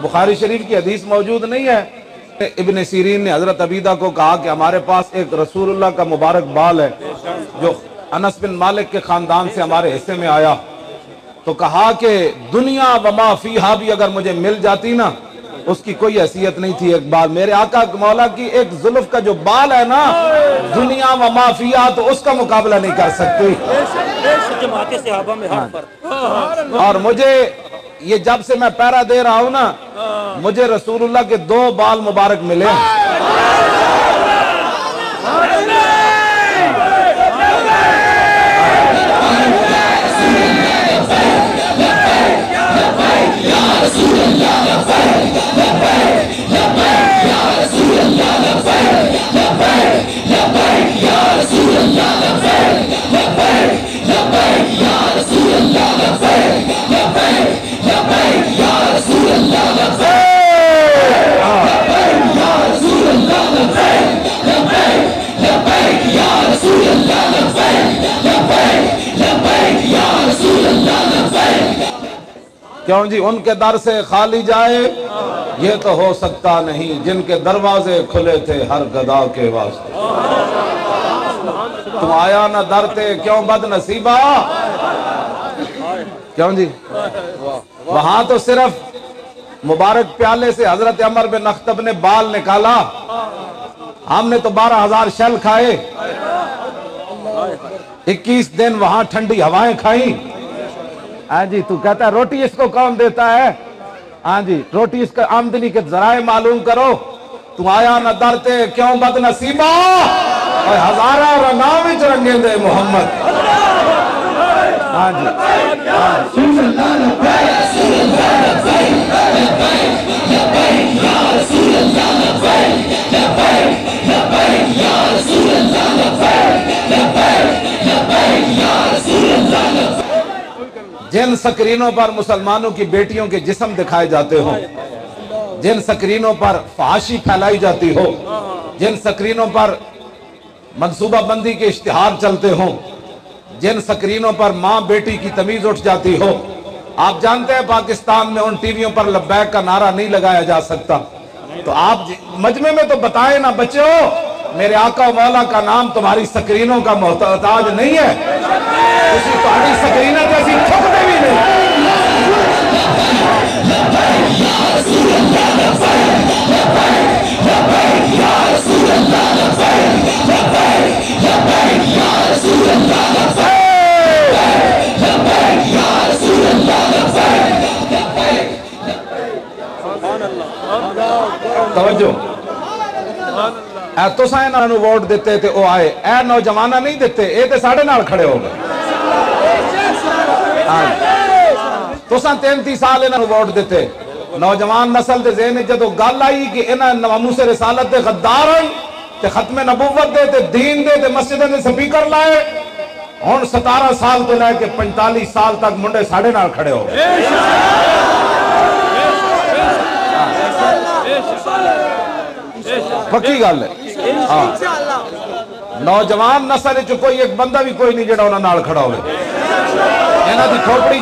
بخاری شریف کی حدیث موجود نہیں ہے؟ ابن سیرین نے حضرت عبیدہ کو کہا کہ ہمارے پاس ایک رسول اللہ کا مبارک بال ہے جو انس بن مالک کے خاندان سے ہمارے حصے میں آیا، تو کہا کہ دنیا وما فیہا بھی اگر مجھے مل جاتی نا اس کی کوئی حیثیت نہیں تھی ایک بال، میرے آقا مولا کی ایک زلف کا جو بال ہے نا دنیا وما فیہا تو اس کا مقابلہ نہیں کر سکتی۔ جماعت صحابہ میں ہر فرق۔ اور مجھے یہ جب سے میں پیرا دے رہا ہوں نا مجھے رسول اللہ کے 2 بال مبارک ملے ہیں۔ کیوں جی ان کے در سے خالی جائے یہ تو ہو سکتا نہیں، جن کے دروازے کھلے تھے ہر گدا کے واسطے۔ تم آیا نہ در تے کیوں بد نصیبہ، کیوں جی وہاں تو صرف مبارک پیالے سے حضرت عمر بن اخطب نے بال نکالا، ہم نے تو 12,000 شل کھائے، 21 دن وہاں ٹھنڈی ہوائیں کھائیں۔ ہاں جی تو کہتا ہے روٹی اس کو کون دیتا ہے؟ ہاں جی روٹی اس کا آمدنی کے ذرائع معلوم کرو۔ تو آیا نہ درتے کیوں بد نصیبہ، اور ہزارہ رنگاں وچ رنگے دے محمد۔ ہاں جی جن سکرینوں پر مسلمانوں کی بیٹیوں کے جسم دکھائے جاتے ہوں، جن سکرینوں پر فحاشی پھیلائی جاتی ہو، جن سکرینوں پر منصوبہ بندی کے اشتہار چلتے ہوں، جن سکرینوں پر ماں بیٹی کی تمیز اٹھ جاتی ہو، آپ جانتے ہیں پاکستان میں ان ٹی ویوں پر لبیک کا نعرہ نہیں لگایا جا سکتا، تو آپ مجمع میں تو بتائیں نا بچوں میرے آقا و مولا کا نام تمہاری سکرینوں کا محتاج نہیں ہے، اسی تمہاری سکرینہ جیسی ٹھکنے بھی نہیں۔ توجہ اے تو سائیں نہ ووٹ دیتے تھے وہ آئے، اے نوجوانہ نہیں دیتے اے تے ساڑھے نال کھڑے ہو گئے۔ تو سائیں 33 سال انہوں ووٹ دیتے، نوجوان نسل دے ذہن جدو گل آئی کہ انہاں ناموس رسالت دے غدار آئی تے ختم نبوت دے تے دین دے تے مسجد دے سپیکر لائے، ہون 17 سال تو لے کے 45 سال تک منڈے ساڑھے نال کھڑے ہو گئے۔ پکی گل ہے نوجوان نسل چ کوئی ایک بندہ بھی کوئی نہیں جڑا انہاں نال کھڑا ہوئے، انہاں دی کھوپڑی